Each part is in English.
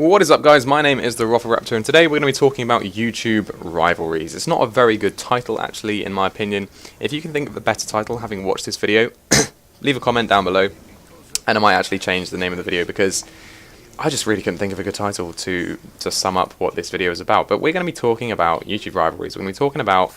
What is up, guys? My name is TheRoflRaptor, and today we're going to be talking about YouTube rivalries. It's not a very good title, actually, in my opinion. If you can think of a better title, having watched this video, leave a comment down below, and I might actually change the name of the video, because I just really couldn't think of a good title to sum up what this video is about. But we're going to be talking about YouTube rivalries. We're going to be talking about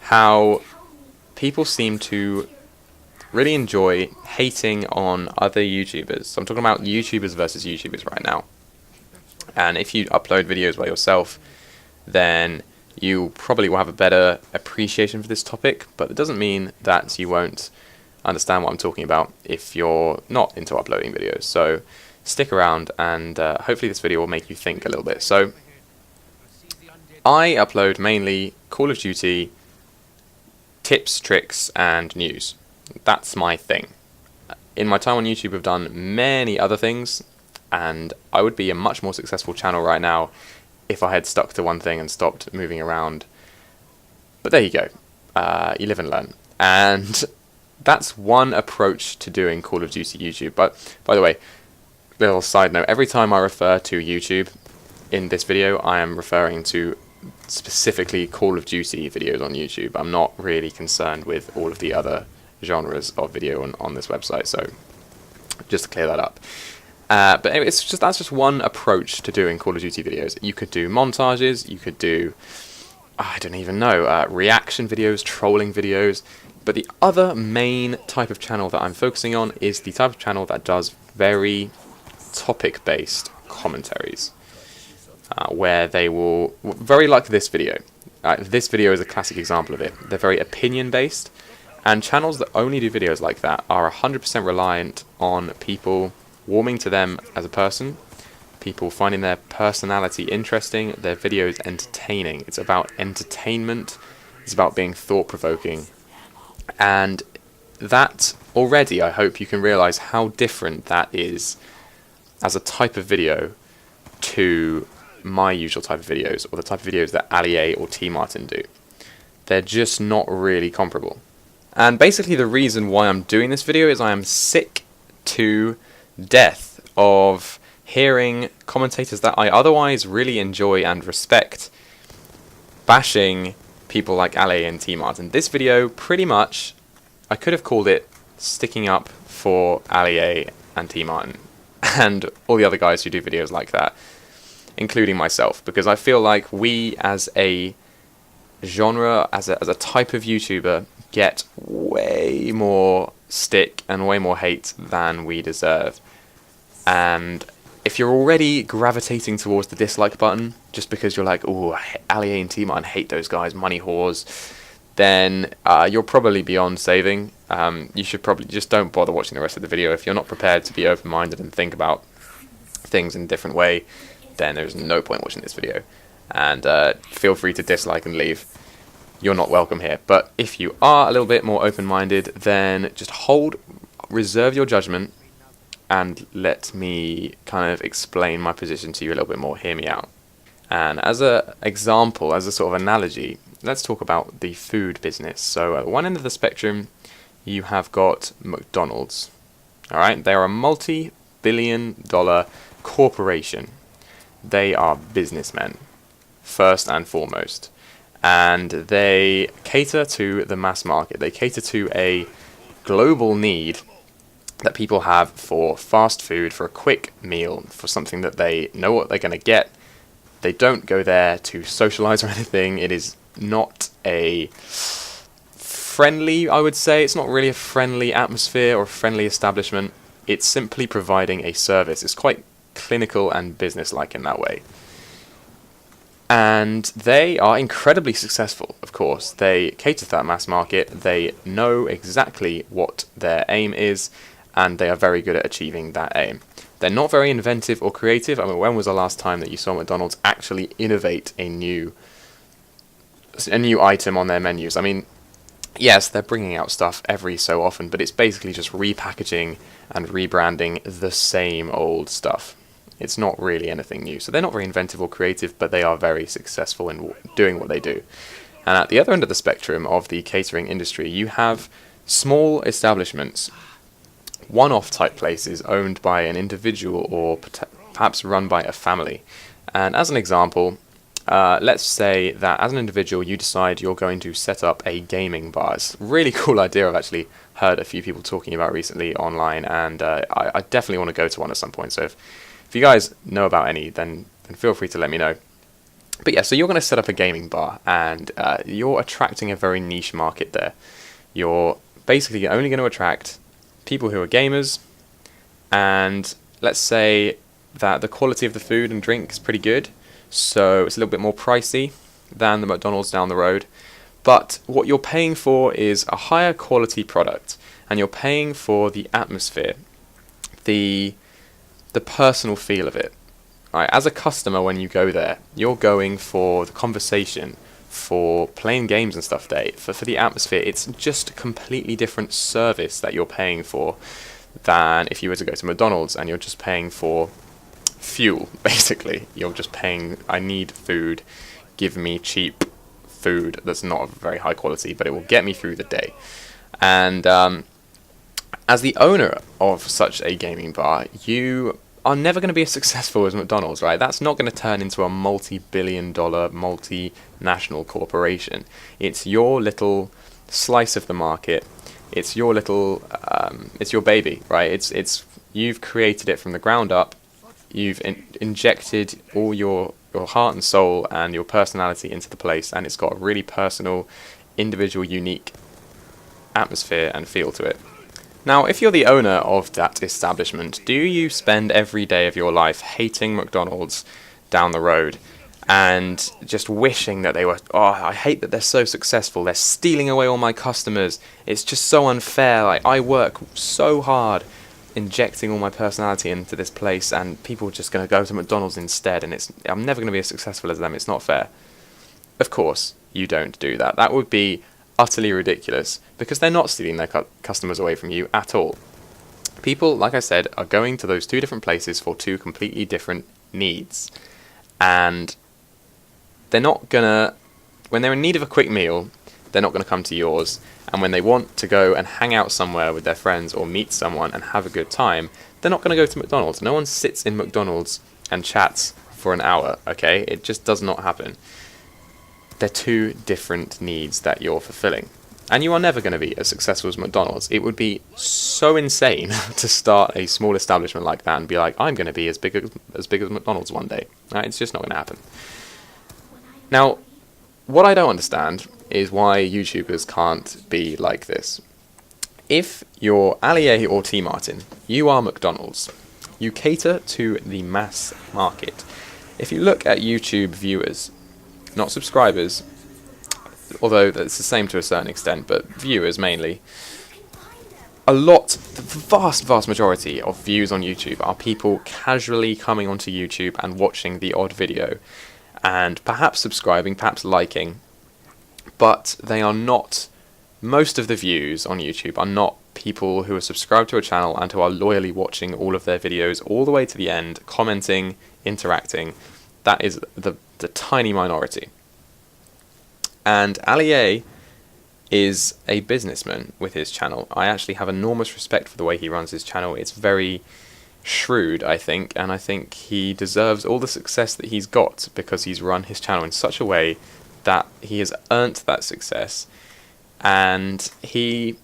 how people seem to really enjoy hating on other YouTubers. So I'm talking about YouTubers versus YouTubers right now. And if you upload videos by yourself, then you probably will have a better appreciation for this topic, but it doesn't mean that you won't understand what I'm talking about if you're not into uploading videos. So stick around, and hopefully this video will make you think a little bit. So I upload mainly Call of Duty tips, tricks, and news. That's my thing. In my time on YouTube, I've done many other things, and I would be a much more successful channel right now if I had stuck to one thing and stopped moving around. But there you go. You live and learn. And that's one approach to doing Call of Duty YouTube. But by the way, little side note, every time I refer to YouTube in this video, I am referring to specifically Call of Duty videos on YouTube. I'm not really concerned with all of the other genres of video on this website, so just to clear that up. But anyway, that's just one approach to doing Call of Duty videos. You could do montages, you could do, I don't even know, reaction videos, trolling videos. But the other main type of channel that I'm focusing on is the type of channel that does very topic-based commentaries, where they will, very like this video. This video is a classic example of it. They're very opinion-based, and channels that only do videos like that are 100% reliant on people warming to them as a person, people finding their personality interesting, their videos entertaining. It's about entertainment, it's about being thought-provoking, and that already, I hope you can realize how different that is as a type of video to my usual type of videos, or the type of videos that Ali or TmarTn do. They're just not really comparable. And basically the reason why I'm doing this video is I am sick to death of hearing commentators that I otherwise really enjoy and respect bashing people like Ali and TmarTn. This video, pretty much, I could have called it sticking up for Ali and TmarTn and all the other guys who do videos like that, including myself, because I feel like we as a genre, as a type of YouTuber, get way more stick and way more hate than we deserve. And if you're already gravitating towards the dislike button just because you're like, oh, Ali and TmarTn, hate those guys, money whores, then you're probably beyond saving. You should probably just don't bother watching the rest of the video. If you're not prepared to be open-minded and think about things in a different way, then there's no point watching this video. And feel free to dislike and leave. You're not welcome here. But if you are a little bit more open-minded, then just reserve your judgment, and let me kind of explain my position to you a little bit more. Hear me out. And as an example, as a sort of analogy, let's talk about the food business. So at one end of the spectrum, you have got McDonald's. Alright, they are a multi-billion-dollar corporation. They are businessmen, first and foremost. And they cater to the mass market. They cater to a global need that people have for fast food, for a quick meal, for something that they know what they're going to get. They don't go there to socialize or anything. It is not a friendly, I would say, it's not really a friendly atmosphere or a friendly establishment. It's simply providing a service. It's quite clinical and business-like in that way. And they are incredibly successful, of course. They cater to that mass market. They know exactly what their aim is, and they are very good at achieving that aim. They're not very inventive or creative. I mean, when was the last time that you saw McDonald's actually innovate a new item on their menus? I mean, yes, they're bringing out stuff every so often, but it's basically just repackaging and rebranding the same old stuff. It's not really anything new. So they're not very inventive or creative, but they are very successful in doing what they do. And at the other end of the spectrum of the catering industry, you have small establishments, one-off type places owned by an individual or perhaps run by a family. And as an example, let's say that as an individual you decide you're going to set up a gaming bar. It's a really cool idea. I've actually heard a few people talking about recently online, and I definitely want to go to one at some point. So if you guys know about any, then feel free to let me know. But yeah, so you're going to set up a gaming bar, and you're attracting a very niche market there. You're basically only going to attract people who are gamers, and let's say that the quality of the food and drink is pretty good, so it's a little bit more pricey than the McDonald's down the road. But what you're paying for is a higher quality product, and you're paying for the atmosphere, the personal feel of it. Right, as a customer, when you go there, you're going for the conversation, for playing games and stuff there, for the atmosphere. It's just a completely different service that you're paying for than if you were to go to McDonald's and you're just paying for fuel, basically. You're just paying, I need food, give me cheap food that's not of very high quality, but it will get me through the day. And as the owner of such a gaming bar, you are never going to be as successful as McDonald's, right? That's not going to turn into a multi-billion-dollar, multinational corporation. It's your little slice of the market. It's your little, it's your baby, right? It's you've created it from the ground up. You've injected all your heart and soul and your personality into the place, and it's got a really personal, individual, unique atmosphere and feel to it. Now, if you're the owner of that establishment, do you spend every day of your life hating McDonald's down the road and just wishing that they were, oh, I hate that they're so successful, they're stealing away all my customers, it's just so unfair, like, I work so hard injecting all my personality into this place and people are just going to go to McDonald's instead, and I'm never going to be as successful as them, it's not fair. Of course, you don't do that. That would be utterly ridiculous, because they're not stealing their customers away from you at all. People, like I said, are going to those two different places for two completely different needs, and they're not gonna, when they're in need of a quick meal, they're not gonna come to yours, and when they want to go and hang out somewhere with their friends or meet someone and have a good time, they're not gonna go to McDonald's. No one sits in McDonald's and chats for an hour, okay? It just does not happen. They're two different needs that you're fulfilling. And you are never going to be as successful as McDonald's. It would be so insane to start a small establishment like that and be like, I'm going to be as big as McDonald's one day. Right? It's just not going to happen. Now, what I don't understand is why YouTubers can't be like this. If you're Allier or TmarTn, you are McDonald's. You cater to the mass market. If you look at YouTube viewers, not subscribers, although it's the same to a certain extent, but viewers mainly, the vast majority of views on YouTube are people casually coming onto YouTube and watching the odd video, and perhaps subscribing, perhaps liking, but they are not, most of the views on YouTube are not people who are subscribed to a channel and who are loyally watching all of their videos all the way to the end, commenting, interacting. That is the tiny minority. And Allier is a businessman with his channel. I actually have enormous respect for the way he runs his channel. It's very shrewd, I think, and I think he deserves all the success that he's got because he's run his channel in such a way that he has earned that success, and he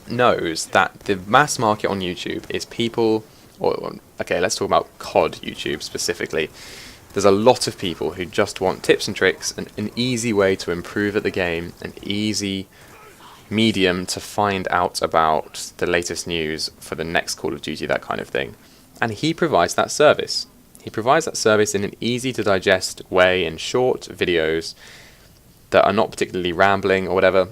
knows that the mass market on YouTube is people, okay, let's talk about COD YouTube specifically. There's a lot of people who just want tips and tricks, and an easy way to improve at the game, an easy medium to find out about the latest news for the next Call of Duty, that kind of thing. And he provides that service. He provides that service in an easy to digest way, in short videos that are not particularly rambling or whatever.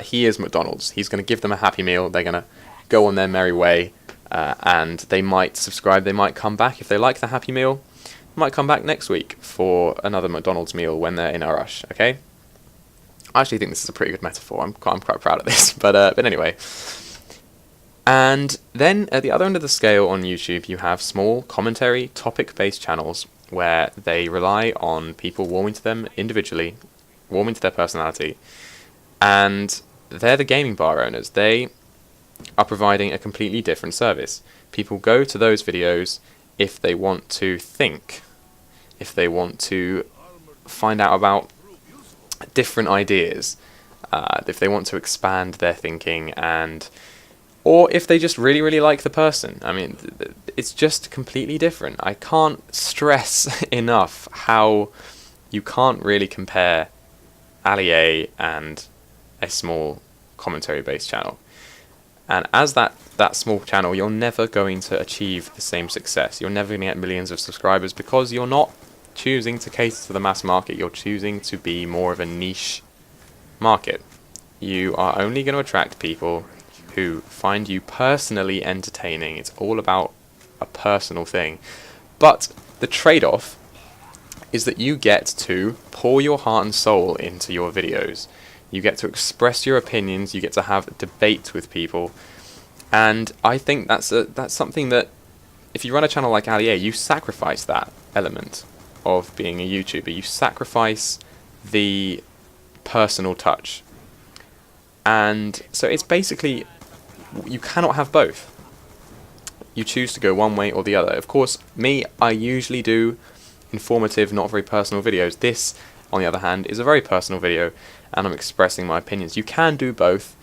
He is McDonald's. He's going to give them a happy meal. They're going to go on their merry way, and they might subscribe. They might come back if they like the happy meal. Might come back next week for another McDonald's meal when they're in a rush, okay? I actually think this is a pretty good metaphor. I'm quite proud of this, but anyway. And then at the other end of the scale on YouTube, you have small commentary, topic-based channels where they rely on people warming to them individually, warming to their personality, and they're the gaming bar owners. They are providing a completely different service. People go to those videos if they want to think, if they want to find out about different ideas, if they want to expand their thinking, or if they just really like the person. I mean, it's just completely different. I can't stress enough how you can't really compare Ali A and a small commentary based channel. And as that small channel, you're never going to achieve the same success. You're never going to get millions of subscribers because you're not choosing to cater to the mass market. You're choosing to be more of a niche market. You are only going to attract people who find you personally entertaining. It's all about a personal thing. But the trade-off is that you get to pour your heart and soul into your videos. You get to express your opinions, you get to have a debate with people, and I think that's something that, if you run a channel like Ali A, you sacrifice that element of being a YouTuber. You sacrifice the personal touch. And so it's basically, you cannot have both. You choose to go one way or the other. Of course, me, I usually do informative, not very personal videos. This, on the other hand, is a very personal video, and I'm expressing my opinions. You can do both,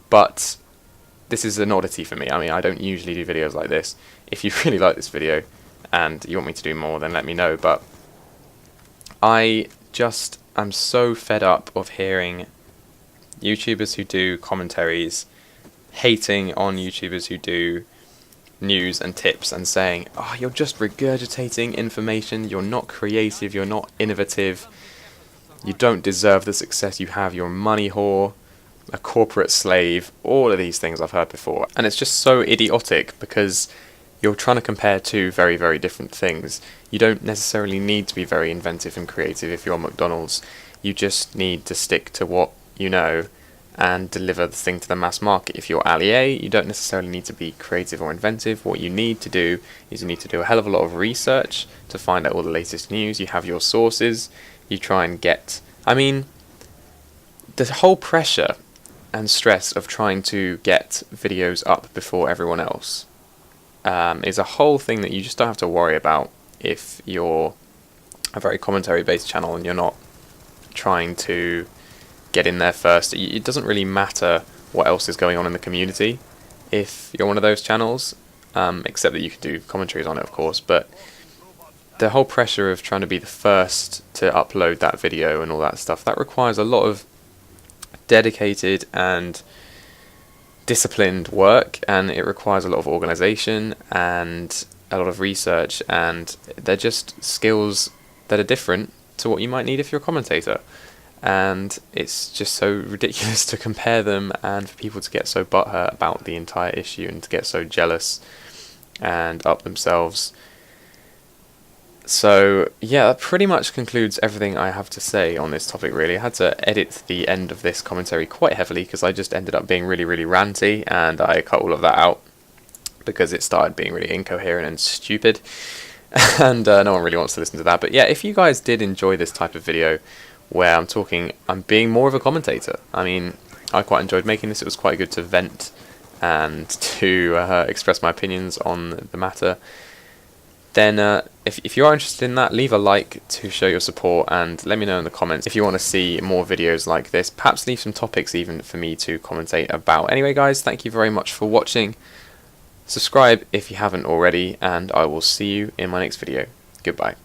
but this is an oddity for me. I mean, I don't usually do videos like this. If you really like this video and you want me to do more, then let me know. But I just am so fed up of hearing YouTubers who do commentaries hating on YouTubers who do news and tips and saying, oh, you're just regurgitating information, you're not creative, you're not innovative, you don't deserve the success you have, you're a money whore, a corporate slave, all of these things I've heard before. And it's just so idiotic because you're trying to compare two very, very different things. You don't necessarily need to be very inventive and creative if you're McDonald's. You just need to stick to what you know and deliver the thing to the mass market. If you're Ali A, you don't necessarily need to be creative or inventive. What you need to do is you need to do a hell of a lot of research to find out all the latest news. You have your sources, you try and get... I mean, the whole pressure and stress of trying to get videos up before everyone else is a whole thing that you just don't have to worry about if you're a very commentary based channel and you're not trying to get in there first. It doesn't really matter what else is going on in the community if you're one of those channels, except that you can do commentaries on it, of course. But the whole pressure of trying to be the first to upload that video and all that stuff, that requires a lot of dedicated and disciplined work, and it requires a lot of organization and a lot of research, and they're just skills that are different to what you might need if you're a commentator. And it's just so ridiculous to compare them and for people to get so butthurt about the entire issue and to get so jealous and up themselves. So yeah, that pretty much concludes everything I have to say on this topic, really. I had to edit the end of this commentary quite heavily because I just ended up being really ranty, and I cut all of that out because it started being really incoherent and stupid, and no one really wants to listen to that. But yeah, if you guys did enjoy this type of video where I'm being more of a commentator, I mean, I quite enjoyed making this. It was quite good to vent and to express my opinions on the matter. Then if you are interested in that, leave a like to show your support, and let me know in the comments if you want to see more videos like this. Perhaps leave some topics even for me to commentate about. Anyway guys, thank you very much for watching. Subscribe if you haven't already, and I will see you in my next video. Goodbye.